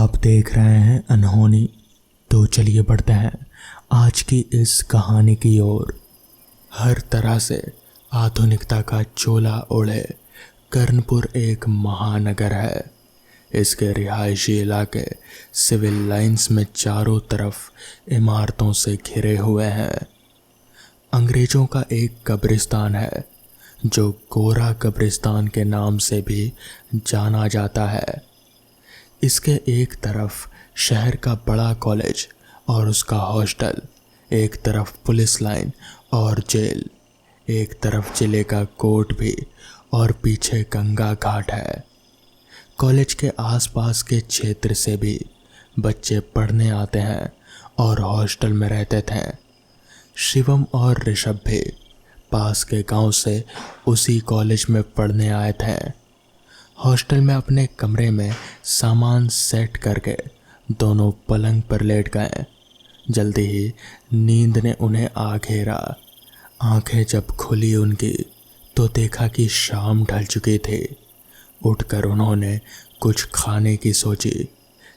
आप देख रहे हैं अनहोनी। तो चलिए बढ़ते हैं आज की इस कहानी की ओर। हर तरह से आधुनिकता का चोला ओढ़े कर्णपुर एक महानगर है। इसके रिहायशी इलाके सिविल लाइंस में चारों तरफ इमारतों से घिरे हुए हैं। अंग्रेजों का एक कब्रिस्तान है जो गोरा कब्रिस्तान के नाम से भी जाना जाता है। इसके एक तरफ शहर का बड़ा कॉलेज और उसका हॉस्टल, एक तरफ पुलिस लाइन और जेल, एक तरफ जिले का कोर्ट भी और पीछे गंगा घाट है। कॉलेज के आसपास के क्षेत्र से भी बच्चे पढ़ने आते हैं और हॉस्टल में रहते थे। शिवम और ऋषभ भी पास के गांव से उसी कॉलेज में पढ़ने आए थे। हॉस्टल में अपने कमरे में सामान सेट करके दोनों पलंग पर लेट गए। जल्दी ही नींद ने उन्हें आ घेरा। आंखें जब खुली उनकी तो देखा कि शाम ढल चुकी थी। उठकर उन्होंने कुछ खाने की सोची,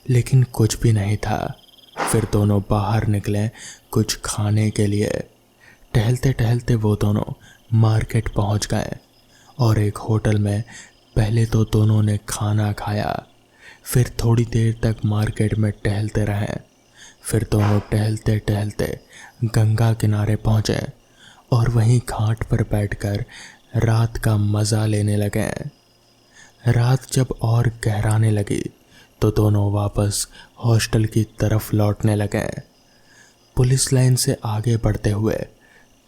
लेकिन कुछ भी नहीं था। फिर दोनों बाहर निकले कुछ खाने के लिए। टहलते टहलते वो दोनों मार्केट पहुंच गए और एक होटल में पहले तो दोनों ने खाना खाया। फिर थोड़ी देर तक मार्केट में टहलते रहे। फिर दोनों टहलते टहलते गंगा किनारे पहुंचे और वहीं घाट पर बैठकर रात का मज़ा लेने लगे। रात जब और गहराने लगी तो दोनों वापस हॉस्टल की तरफ लौटने लगे। पुलिस लाइन से आगे बढ़ते हुए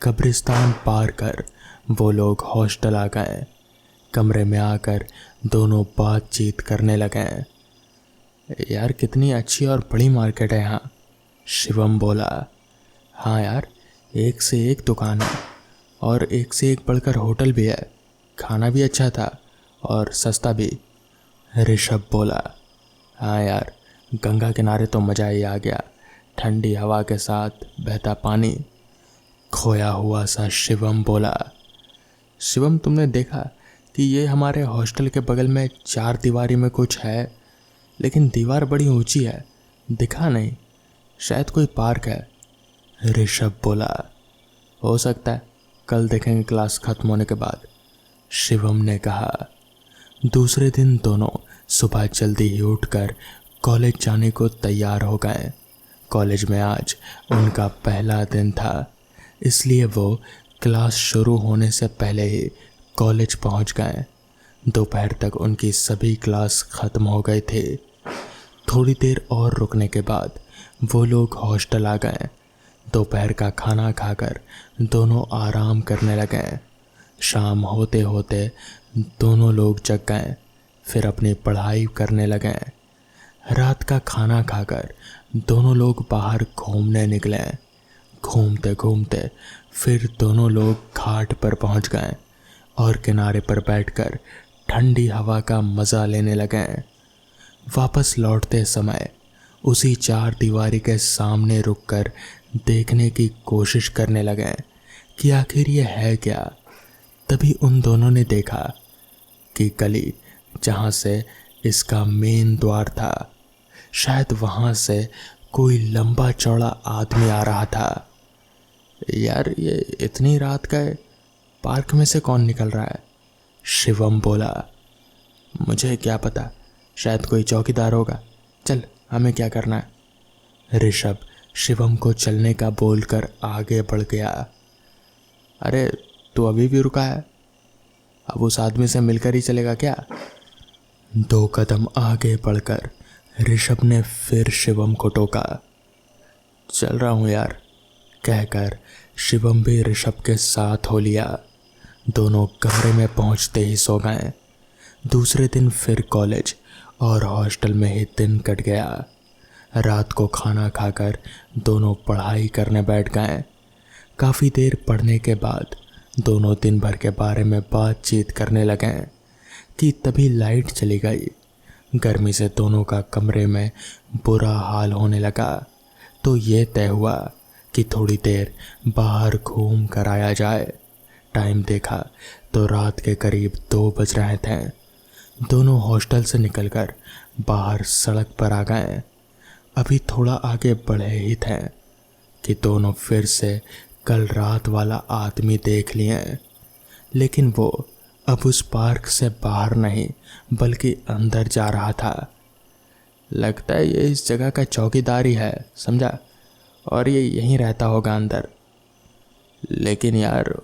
कब्रिस्तान पार कर वो लोग हॉस्टल आ गए। कमरे में आकर दोनों बातचीत करने लगे। यार कितनी अच्छी और बड़ी मार्केट है यहाँ, शिवम बोला। हाँ यार, एक से एक दुकान है और एक से एक बढ़कर होटल भी है। खाना भी अच्छा था और सस्ता भी, ऋषभ बोला। हाँ यार, गंगा किनारे तो मज़ा ही आ गया। ठंडी हवा के साथ बहता पानी, खोया हुआ सा शिवम बोला। शिवम, तुमने देखा कि ये हमारे हॉस्टल के बगल में चार दीवारी में कुछ है, लेकिन दीवार बड़ी ऊंची है, दिखा नहीं। शायद कोई पार्क है, ऋषभ बोला। हो सकता है, कल देखेंगे क्लास खत्म होने के बाद, शिवम ने कहा। दूसरे दिन दोनों सुबह जल्दी ही उठकर कॉलेज जाने को तैयार हो गए। कॉलेज में आज उनका पहला दिन था, इसलिए वो क्लास शुरू होने से पहले ही कॉलेज पहुंच गए। दोपहर तक उनकी सभी क्लास ख़त्म हो गई थी। थोड़ी देर और रुकने के बाद वो लोग हॉस्टल आ गए। दोपहर का खाना खाकर दोनों आराम करने लगे। शाम होते होते दोनों लोग जग गए, फिर अपनी पढ़ाई करने लगे। रात का खाना खाकर दोनों लोग बाहर घूमने निकले। घूमते घूमते फिर दोनों लोग घाट पर पहुंच गए और किनारे पर बैठकर ठंडी हवा का मज़ा लेने लगे। वापस लौटते समय उसी चार दीवारी के सामने रुककर देखने की कोशिश करने लगे कि आखिर ये है क्या। तभी उन दोनों ने देखा कि गली जहाँ से इसका मेन द्वार था, शायद वहाँ से कोई लंबा चौड़ा आदमी आ रहा था। यार, ये इतनी रात का पार्क में से कौन निकल रहा है, शिवम बोला। मुझे क्या पता, शायद कोई चौकीदार होगा। चल, हमें क्या करना है, ऋषभ शिवम को चलने का बोलकर आगे बढ़ गया। अरे तू अभी भी रुका है, अब उस आदमी से मिलकर ही चलेगा क्या? 2 कदम आगे बढ़कर ऋषभ ने फिर शिवम को टोका। चल रहा हूँ यार, कहकर शिवम भी ऋषभ के साथ हो लिया। दोनों कमरे में पहुंचते ही सो गए। दूसरे दिन फिर कॉलेज और हॉस्टल में ही दिन कट गया। रात को खाना खाकर दोनों पढ़ाई करने बैठ गए। काफ़ी देर पढ़ने के बाद दोनों दिन भर के बारे में बातचीत करने लगे कि तभी लाइट चली गई। गर्मी से दोनों का कमरे में बुरा हाल होने लगा, तो ये तय हुआ कि थोड़ी देर बाहर घूम कर आया जाए। टाइम देखा तो रात के करीब 2 बज रहे थे। दोनों हॉस्टल से निकलकर बाहर सड़क पर आ गए। अभी थोड़ा आगे बढ़े ही थे कि दोनों फिर से कल रात वाला आदमी देख लिए, लेकिन वो अब उस पार्क से बाहर नहीं बल्कि अंदर जा रहा था। लगता है ये इस जगह का चौकीदार ही है, समझा, और ये यहीं रहता होगा अंदर। लेकिन यार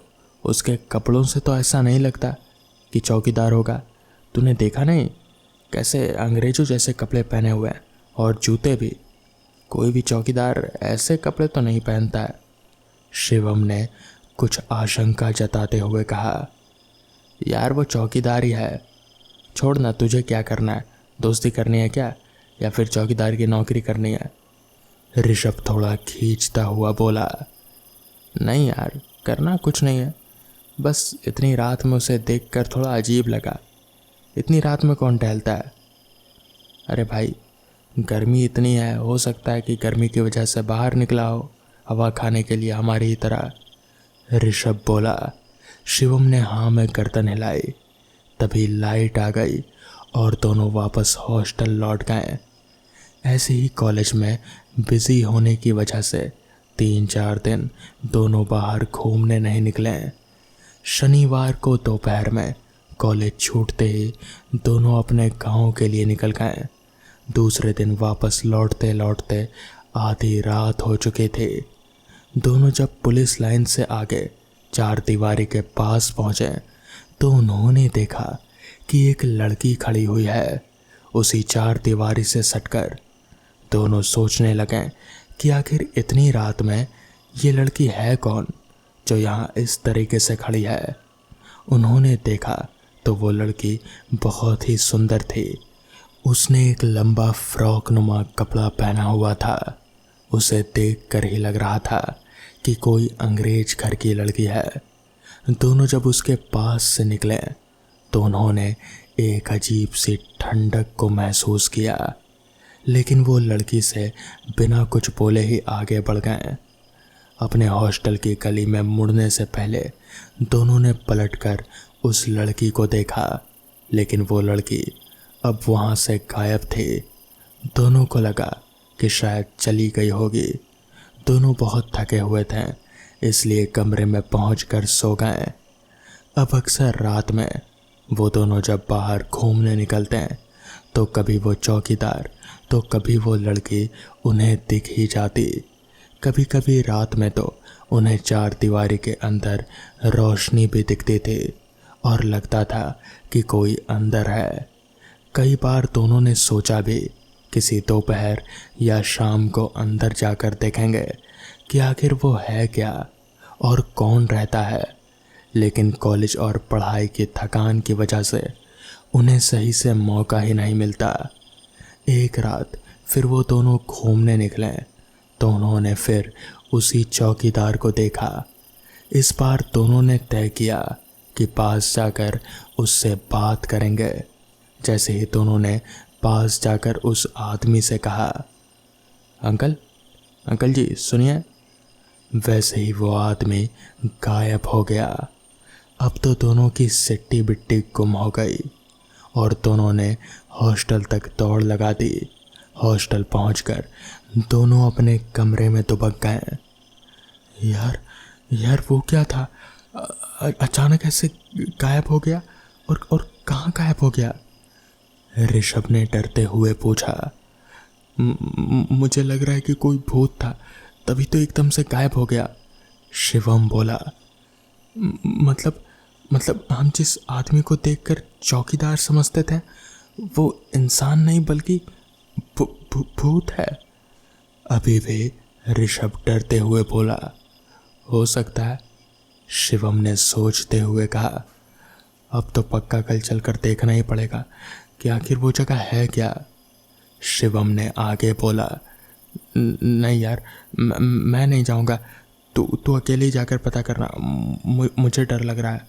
उसके कपड़ों से तो ऐसा नहीं लगता कि चौकीदार होगा। तूने देखा नहीं कैसे अंग्रेजों जैसे कपड़े पहने हुए हैं, और जूते भी। कोई भी चौकीदार ऐसे कपड़े तो नहीं पहनता है। शिवम ने कुछ आशंका जताते हुए कहा। यार वो चौकीदार ही है, छोड़ ना, तुझे क्या करना है, दोस्ती करनी है क्या, या फिर चौकीदार की नौकरी करनी है? ऋषभ थोड़ा खींचता हुआ बोला। नहीं यार, करना कुछ नहीं है, बस इतनी रात में उसे देखकर थोड़ा अजीब लगा। इतनी रात में कौन टहलता है? अरे भाई, गर्मी इतनी है, हो सकता है कि गर्मी की वजह से बाहर निकला हो हवा खाने के लिए हमारी ही तरह, ऋषभ बोला। शिवम ने हाँ में गर्दन हिलाई। तभी लाइट आ गई और दोनों वापस हॉस्टल लौट गए। ऐसे ही कॉलेज में बिजी होने की वजह से 3-4 दिन दोनों बाहर घूमने नहीं निकले। शनिवार को दोपहर में कॉलेज छूटते ही दोनों अपने गांव के लिए निकल गए। दूसरे दिन वापस लौटते लौटते आधी रात हो चुकी थी। दोनों जब पुलिस लाइन से आगे 4 दीवारी के पास पहुंचे तो उन्होंने देखा कि एक लड़की खड़ी हुई है उसी 4 दीवारी से सटकर। दोनों सोचने लगे कि आखिर इतनी रात में ये लड़की है कौन जो यहाँ इस तरीके से खड़ी है। उन्होंने देखा तो वो लड़की बहुत ही सुंदर थी। उसने एक लंबा फ्रॉक नुमा कपड़ा पहना हुआ था। उसे देखकर ही लग रहा था कि कोई अंग्रेज घर की लड़की है। दोनों जब उसके पास से निकले तो उन्होंने एक अजीब सी ठंडक को महसूस किया, लेकिन वो लड़की से बिना कुछ बोले ही आगे बढ़ गए। अपने हॉस्टल की गली में मुड़ने से पहले दोनों ने पलटकर उस लड़की को देखा, लेकिन वो लड़की अब वहाँ से गायब थी। दोनों को लगा कि शायद चली गई होगी। दोनों बहुत थके हुए थे, इसलिए कमरे में पहुंचकर सो गए। अब अक्सर रात में वो दोनों जब बाहर घूमने निकलते हैं तो कभी वो चौकीदार तो कभी वो लड़की उन्हें दिख ही जाती। कभी कभी रात में तो उन्हें 4 दीवारी के अंदर रोशनी भी दिखती थी और लगता था कि कोई अंदर है। कई बार दोनों ने सोचा भी किसी दोपहर या शाम को अंदर जाकर देखेंगे कि आखिर वो है क्या और कौन रहता है, लेकिन कॉलेज और पढ़ाई की थकान की वजह से उन्हें सही से मौका ही नहीं मिलता। एक रात फिर वो दोनों घूमने निकले तो उन्होंने फिर उसी चौकीदार को देखा। इस बार दोनों ने तय किया कि पास जाकर उससे बात करेंगे। जैसे ही दोनों ने पास जाकर उस आदमी से कहा, अंकल अंकल जी सुनिए, वैसे ही वो आदमी गायब हो गया। अब तो दोनों की सिट्टी बिट्टी गुम हो गई और दोनों ने हॉस्टल तक दौड़ लगा दी। हॉस्टल पहुंचकर दोनों अपने कमरे में दुबक गए। यार वो क्या था? अचानक ऐसे गायब हो गया और कहाँ गायब हो गया? ऋषभ ने डरते हुए पूछा। मुझे लग रहा है कि कोई भूत था, तभी तो एकदम से गायब हो गया, शिवम बोला। मतलब हम जिस आदमी को देखकर चौकीदार समझते थे वो इंसान नहीं बल्कि भूत है। अभी भी ऋषभ डरते हुए बोला। हो सकता है, शिवम ने सोचते हुए कहा। अब तो पक्का कल चलकर देखना ही पड़ेगा कि आखिर वो जगह है क्या। शिवम ने आगे बोला। नहीं यार, मैं नहीं जाऊंगा, तू अकेले ही जाकर पता करना, मुझे डर लग रहा है,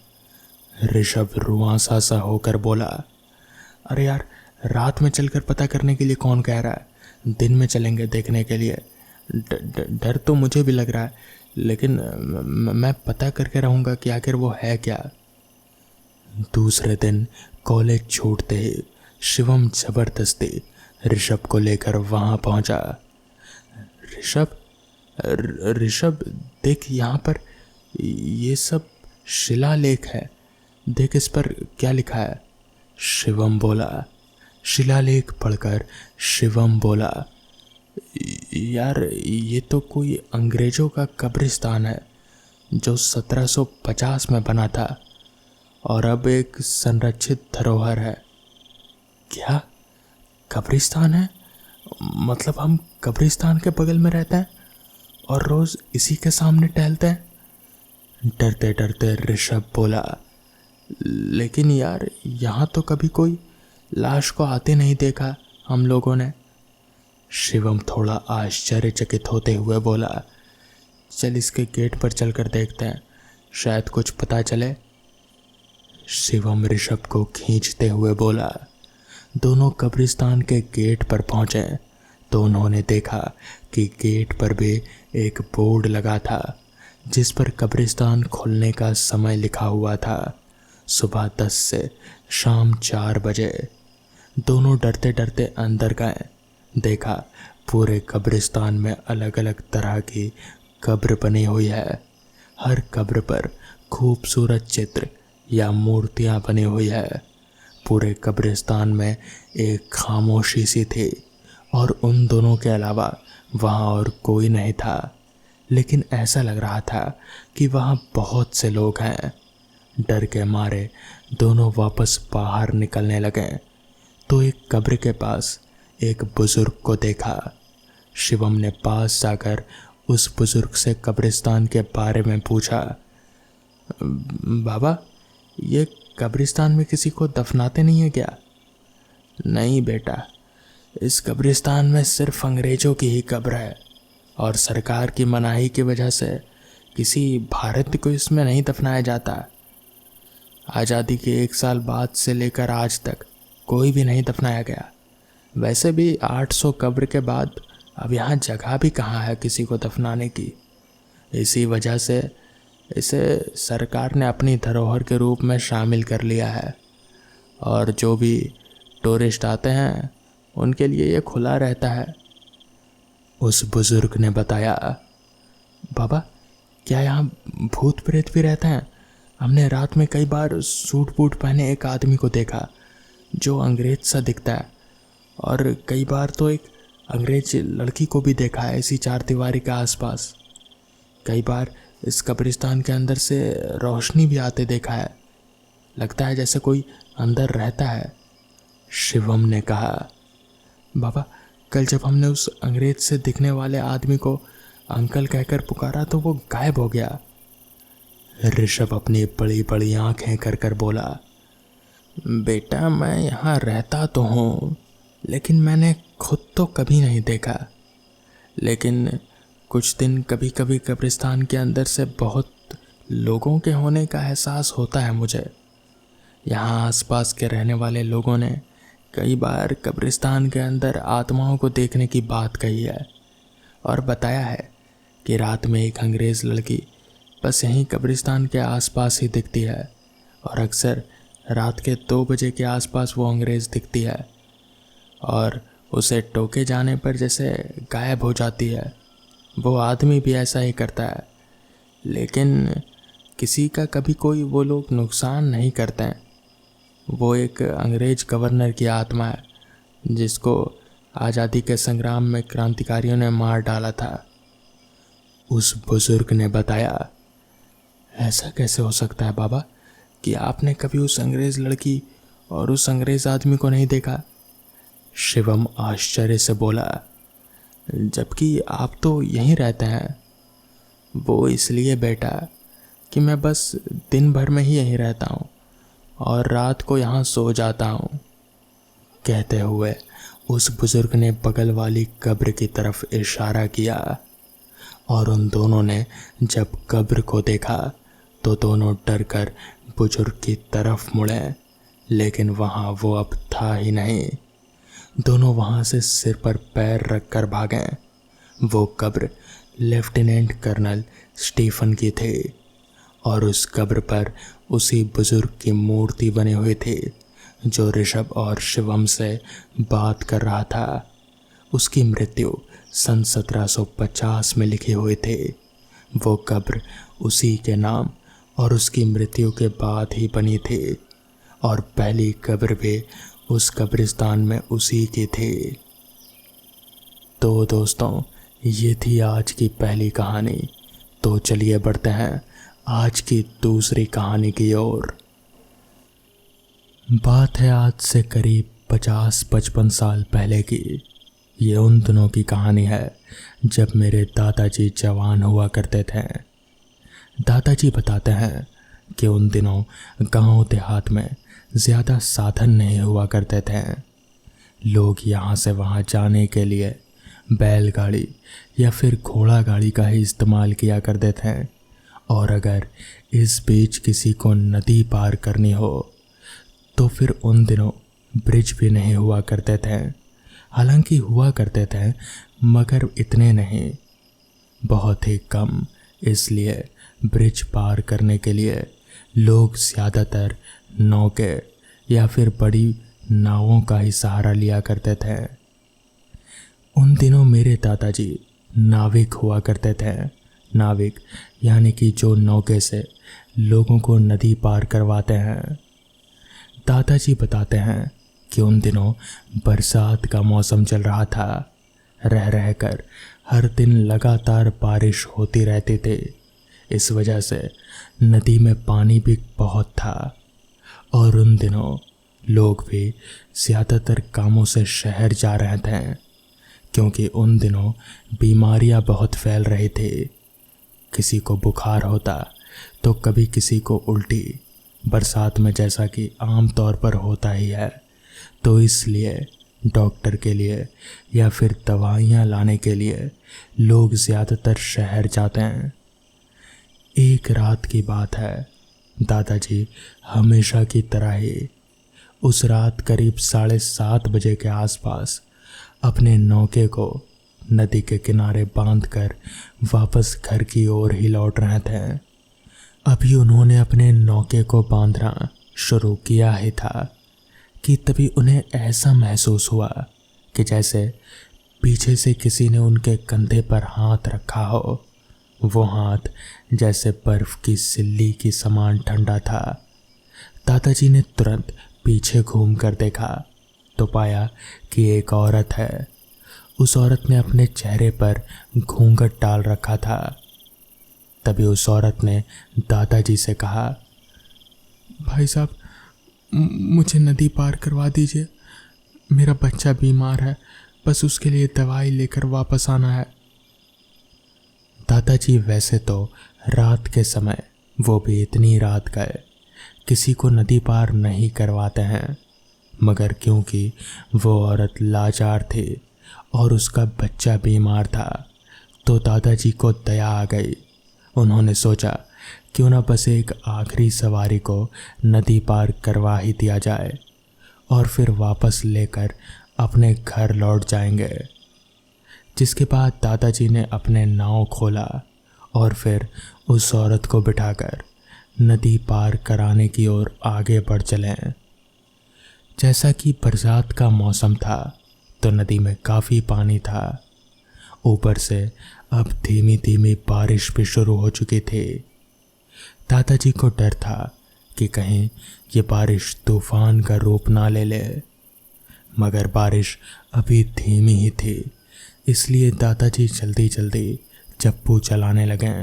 ऋषभ रुआंसा सा होकर बोला। अरे यार, रात में चलकर पता करने के लिए कौन कह रहा है, दिन में चलेंगे देखने के लिए। डर तो मुझे भी लग रहा है, लेकिन मैं पता करके रहूँगा कि आखिर वो है क्या। दूसरे दिन कॉलेज छूटते ही शिवम जबरदस्ती ऋषभ को लेकर वहां पहुंचा। ऋषभ, ऋषभ देख, यहाँ पर ये सब शिलालेख है, देख इस पर क्या लिखा है। शिवम बोला। शिलालेख पढ़कर शिवम बोला, यार ये तो कोई अंग्रेजों का कब्रिस्तान है जो 1750 में बना था और अब एक संरक्षित धरोहर है। क्या कब्रिस्तान है? मतलब हम कब्रिस्तान के बगल में रहते हैं और रोज इसी के सामने टहलते हैं? डरते डरते ऋषभ बोला, लेकिन यार यहाँ तो कभी कोई लाश को आते नहीं देखा हम लोगों ने। शिवम थोड़ा आश्चर्यचकित होते हुए बोला, चल इसके गेट पर चलकर देखते हैं, शायद कुछ पता चले। शिवम ऋषभ को खींचते हुए बोला। दोनों कब्रिस्तान के गेट पर पहुंचे तो उन्होंने देखा कि गेट पर भी एक बोर्ड लगा था जिस पर कब्रिस्तान खुलने का समय लिखा हुआ था, सुबह 10 से शाम 4 बजे। दोनों डरते डरते अंदर गए। देखा पूरे कब्रिस्तान में अलग अलग तरह की कब्र बनी हुई है। हर कब्र पर खूबसूरत चित्र या मूर्तियां बनी हुई है। पूरे कब्रिस्तान में एक खामोशी सी थी और उन दोनों के अलावा वहाँ और कोई नहीं था, लेकिन ऐसा लग रहा था कि वहाँ बहुत से लोग हैं। डर के मारे दोनों वापस बाहर निकलने लगे तो एक कब्र के पास एक बुजुर्ग को देखा। शिवम ने पास जाकर उस बुजुर्ग से कब्रिस्तान के बारे में पूछा, बाबा ये कब्रिस्तान में किसी को दफनाते नहीं है क्या? नहीं बेटा, इस कब्रिस्तान में सिर्फ अंग्रेजों की ही कब्र है और सरकार की मनाही की वजह से किसी भारतीय को इसमें नहीं दफनाया जाता। आज़ादी के 1 साल बाद से लेकर आज तक कोई भी नहीं दफनाया गया। वैसे भी 800 कब्र के बाद अब यहाँ जगह भी कहाँ है किसी को दफनाने की। इसी वजह से इसे सरकार ने अपनी धरोहर के रूप में शामिल कर लिया है और जो भी टूरिस्ट आते हैं उनके लिए ये खुला रहता है। उस बुजुर्ग ने बताया, बाबा क्या यहाँ भूत प्रेत भी रहते हैं? हमने रात में कई बार सूट बूट पहने एक आदमी को देखा जो अंग्रेज सा दिखता है, और कई बार तो एक अंग्रेज लड़की को भी देखा है इसी 4 दीवारी के आसपास। कई बार इस कब्रिस्तान के अंदर से रोशनी भी आते देखा है, लगता है जैसे कोई अंदर रहता है। शिवम ने कहा, बाबा कल जब हमने उस अंग्रेज से दिखने वाले आदमी को अंकल कहकर पुकारा तो वो गायब हो गया। ऋषभ अपनी बड़ी बड़ी आंखें कर कर बोला, बेटा मैं यहाँ रहता तो हूँ लेकिन मैंने खुद तो कभी नहीं देखा, लेकिन कुछ दिन कभी कभी कब्रिस्तान के अंदर से बहुत लोगों के होने का एहसास होता है मुझे। यहाँ आसपास के रहने वाले लोगों ने कई बार कब्रिस्तान के अंदर आत्माओं को देखने की बात कही है और बताया है कि रात में एक अंग्रेज़ लड़की बस यहीं कब्रिस्तान के आसपास ही दिखती है और अक्सर रात के 2 बजे के आसपास वो अंग्रेज़ दिखती है और उसे टोके जाने पर जैसे गायब हो जाती है। वो आदमी भी ऐसा ही करता है, लेकिन किसी का कभी कोई वो लोग नुकसान नहीं करते हैं। वो एक अंग्रेज गवर्नर की आत्मा है जिसको आज़ादी के संग्राम में क्रांतिकारियों ने मार डाला था। उस बुजुर्ग ने बताया, ऐसा कैसे हो सकता है बाबा कि आपने कभी उस अंग्रेज़ लड़की और उस अंग्रेज़ आदमी को नहीं देखा? शिवम आश्चर्य से बोला, जबकि आप तो यहीं रहते हैं। वो इसलिए बेटा कि मैं बस दिन भर में ही यहीं रहता हूँ और रात को यहाँ सो जाता हूँ। कहते हुए उस बुजुर्ग ने बगल वाली कब्र की तरफ इशारा किया और उन दोनों ने जब कब्र को देखा तो दोनों डरकर बुजुर्ग की तरफ मुड़े, लेकिन वहाँ वो अब था ही नहीं। दोनों वहाँ से सिर पर पैर रखकर भागे। वो कब्र लेफ्टिनेंट कर्नल स्टीफन की थी और उस कब्र पर उसी बुजुर्ग की मूर्ति बनी हुई थी जो ऋषभ और शिवम से बात कर रहा था। उसकी मृत्यु सन 1750 में लिखी हुई थी। वो कब्र उसी के नाम और उसकी मृत्यु के बाद ही बनी थी और पहली कब्र भी उस कब्रिस्तान में उसी की थी। तो दोस्तों, ये थी आज की पहली कहानी। तो चलिए बढ़ते हैं आज की दूसरी कहानी की ओर। बात है आज से करीब 50-55 साल पहले की। ये उन दिनों की कहानी है जब मेरे दादाजी जवान हुआ करते थे। दादाजी बताते हैं कि उन दिनों गांव देहात में ज़्यादा साधन नहीं हुआ करते थे। लोग यहाँ से वहाँ जाने के लिए बैलगाड़ी या फिर घोड़ा गाड़ी का ही इस्तेमाल किया करते थे। और अगर इस बीच किसी को नदी पार करनी हो तो फिर उन दिनों ब्रिज भी नहीं हुआ करते थे। हालांकि हुआ करते थे मगर इतने नहीं, बहुत ही कम। इसलिए ब्रिज पार करने के लिए लोग ज़्यादातर नौके या फिर बड़ी नावों का ही सहारा लिया करते थे। उन दिनों मेरे दादाजी नाविक हुआ करते थे। नाविक यानी कि जो नौके से लोगों को नदी पार करवाते हैं। दादाजी बताते हैं कि उन दिनों बरसात का मौसम चल रहा था। रह रहकर हर दिन लगातार बारिश होती रहती थी। इस वजह से नदी में पानी भी बहुत था और उन दिनों लोग भी ज़्यादातर कामों से शहर जा रहे थे, क्योंकि उन दिनों बीमारियां बहुत फैल रही थी। किसी को बुखार होता तो कभी किसी को उल्टी, बरसात में जैसा कि आम तौर पर होता ही है। तो इसलिए डॉक्टर के लिए या फिर दवाइयाँ लाने के लिए लोग ज़्यादातर शहर जाते हैं। एक रात की बात है, दादाजी हमेशा की तरह ही उस रात करीब 7:30 बजे के आसपास अपने नौके को नदी के किनारे बांधकर वापस घर की ओर ही लौट रहे थे। अभी उन्होंने अपने नौके को बांधना शुरू किया ही था कि तभी उन्हें ऐसा महसूस हुआ कि जैसे पीछे से किसी ने उनके कंधे पर हाथ रखा हो। वो हाथ जैसे बर्फ की सिल्ली की समान ठंडा था। दादाजी ने तुरंत पीछे घूम कर देखा तो पाया कि एक औरत है। उस औरत ने अपने चेहरे पर घूंघट डाल रखा था। तभी उस औरत ने दादाजी से कहा, भाई साहब, मुझे नदी पार करवा दीजिए। मेरा बच्चा बीमार है, बस उसके लिए दवाई लेकर वापस आना है। दादाजी वैसे तो रात के समय, वो भी इतनी रात गए, किसी को नदी पार नहीं करवाते हैं, मगर क्योंकि वो औरत लाचार थी और उसका बच्चा बीमार था तो दादाजी को दया आ गई। उन्होंने सोचा क्यों ना बस एक आखिरी सवारी को नदी पार करवा ही दिया जाए और फिर वापस लेकर अपने घर लौट जाएंगे। जिसके बाद दादाजी ने अपने नाव खोला और फिर उस औरत को बिठाकर नदी पार कराने की ओर आगे बढ़ चले। जैसा कि बरसात का मौसम था तो नदी में काफ़ी पानी था। ऊपर से अब धीमी धीमी बारिश भी शुरू हो चुकी थी। दादाजी को डर था कि कहीं ये बारिश तूफान का रूप ना ले ले, मगर बारिश अभी धीमी ही थी। इसलिए दादाजी जल्दी जल्दी चप्पू चलाने लगे।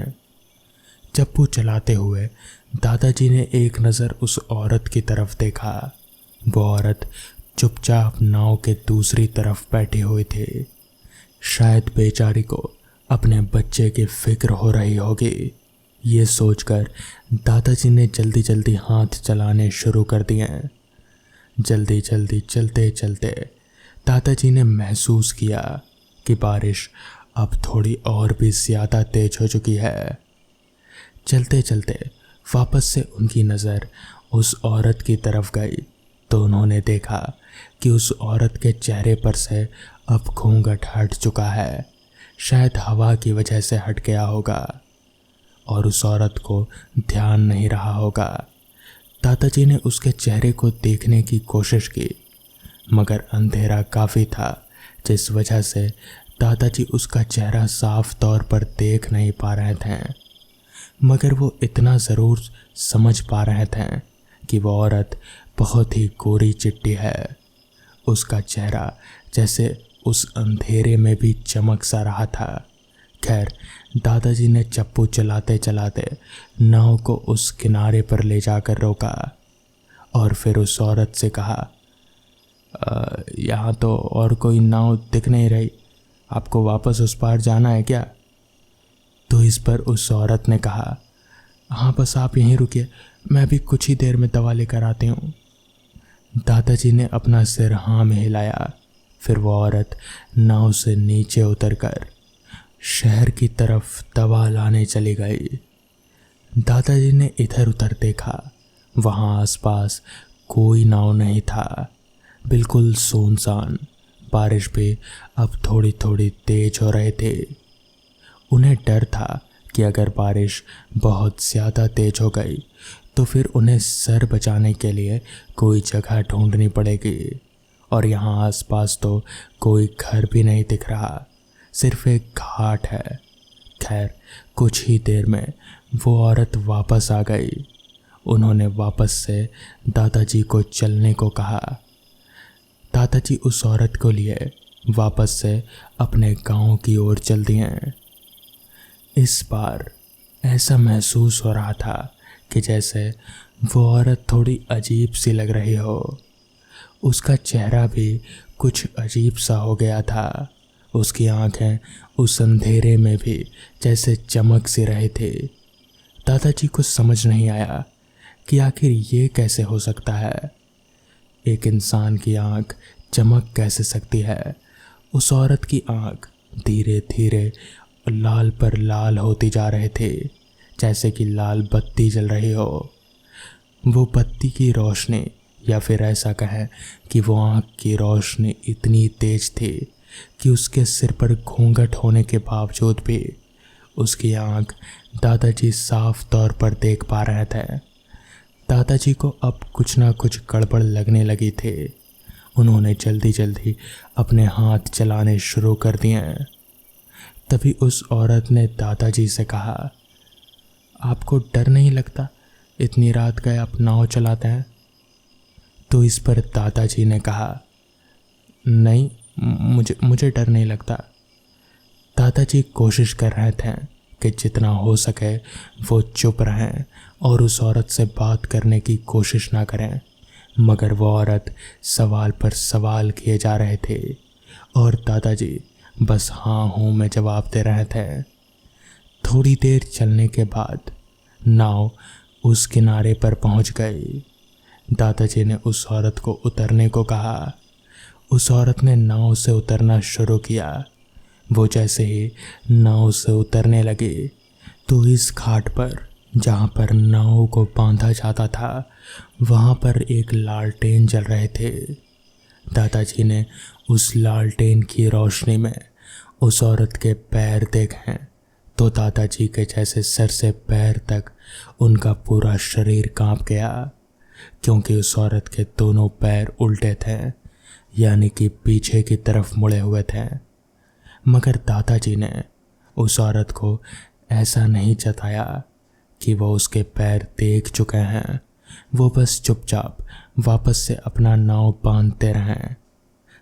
चप्पू चलाते हुए दादाजी ने एक नज़र उस औरत की तरफ देखा। वो औरत चुपचाप नाव के दूसरी तरफ बैठी हुई थी। शायद बेचारी को अपने बच्चे की फिक्र हो रही होगी। ये सोचकर दादाजी ने जल्दी जल्दी हाथ चलाने शुरू कर दिए। जल्दी जल्दी चलते चलते दादाजी ने महसूस किया कि बारिश अब थोड़ी और भी ज़्यादा तेज हो चुकी है। चलते चलते वापस से उनकी नज़र उस औरत की तरफ गई तो उन्होंने देखा कि उस औरत के चेहरे पर से अब घूंघट हट चुका है। शायद हवा की वजह से हट गया होगा और उस औरत को ध्यान नहीं रहा होगा। दादाजी ने उसके चेहरे को देखने की कोशिश की, मगर अंधेरा काफ़ी था, जिस वजह से दादाजी उसका चेहरा साफ तौर पर देख नहीं पा रहे थे। मगर वो इतना ज़रूर समझ पा रहे थे कि वो औरत बहुत ही गोरी चिट्टी है। उसका चेहरा जैसे उस अंधेरे में भी चमक सा रहा था। खैर, दादाजी ने चप्पू चलाते चलाते नाव को उस किनारे पर ले जाकर रोका और फिर उस औरत से कहा, यहाँ तो और कोई नाव दिख नहीं रही, आपको वापस उस पार जाना है क्या? तो इस पर उस औरत ने कहा, हाँ बस आप यहीं रुकिए, मैं भी कुछ ही देर में दवा लेकर आती हूँ। दादाजी ने अपना सिर हाँ में हिलाया। फिर वो औरत नाव से नीचे उतरकर शहर की तरफ दवा लाने चली गई। दादाजी ने इधर उधर देखा, वहाँ आसपास कोई नाव नहीं था, बिल्कुल सुनसान। बारिश भी अब थोड़ी थोड़ी तेज हो रहे थे। उन्हें डर था कि अगर बारिश बहुत ज़्यादा तेज हो गई तो फिर उन्हें सर बचाने के लिए कोई जगह ढूंढनी पड़ेगी, और यहाँ आसपास तो कोई घर भी नहीं दिख रहा, सिर्फ एक घाट है। खैर, कुछ ही देर में वो औरत वापस आ गई। उन्होंने वापस से दादाजी को चलने को कहा। दादाजी उस औरत को लिए वापस से अपने गांव की ओर चल दिए। इस बार ऐसा महसूस हो रहा था कि जैसे वो औरत थोड़ी अजीब सी लग रही हो। उसका चेहरा भी कुछ अजीब सा हो गया था। उसकी आंखें उस अंधेरे में भी जैसे चमक सी रहे थे। दादाजी को समझ नहीं आया कि आखिर ये कैसे हो सकता है। एक इंसान की आंख चमक कैसे सकती है? उस औरत की आंख धीरे धीरे लाल पर लाल होती जा रहे थे, जैसे कि लाल बत्ती जल रही हो। वो बत्ती की रोशनी, या फिर ऐसा कहें कि वो आंख की रोशनी इतनी तेज थी कि उसके सिर पर घूंघट होने के बावजूद भी उसकी आंख दादाजी साफ तौर पर देख पा रहे थे। दादाजी को अब कुछ ना कुछ गड़बड़ लगने लगी थी। उन्होंने जल्दी जल्दी अपने हाथ चलाने शुरू कर दिए। तभी उस औरत ने दादाजी से कहा, आपको डर नहीं लगता? इतनी रात गए आप नाव चलाते हैं? तो इस पर दादाजी ने कहा, नहीं, मुझे डर नहीं लगता। दादाजी कोशिश कर रहे थे कि जितना हो सके वो चुप रहें और उस औरत से बात करने की कोशिश ना करें, मगर वो औरत सवाल पर सवाल किए जा रहे थे और दादाजी बस हाँ हूँ में जवाब दे रहे थे। थोड़ी देर चलने के बाद नाव उस किनारे पर पहुँच गई। दादाजी ने उस औरत को उतरने को कहा। उस औरत ने नाव से उतरना शुरू किया। वो जैसे ही नाव से उतरने लगी तो इस घाट पर, जहाँ पर नाव को बांधा जाता था, वहाँ पर एक लालटेन जल रहे थे। दादाजी ने उस लालटेन की रोशनी में उस औरत के पैर देखे तो दादाजी के जैसे सर से पैर तक उनका पूरा शरीर कांप गया, क्योंकि उस औरत के दोनों पैर उल्टे थे, यानी कि पीछे की तरफ मुड़े हुए थे। मगर दादाजी ने उस औरत को ऐसा नहीं जताया कि वो उसके पैर देख चुके हैं। वो बस चुपचाप वापस से अपना नाव बांधते रहें।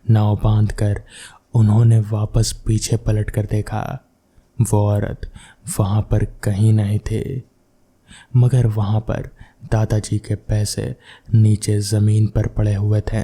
नाव बांधकर उन्होंने वापस पीछे पलट कर देखा। वो औरत वहाँ पर कहीं नहीं थे, मगर वहाँ पर दादाजी के पैसे नीचे ज़मीन पर पड़े हुए थे।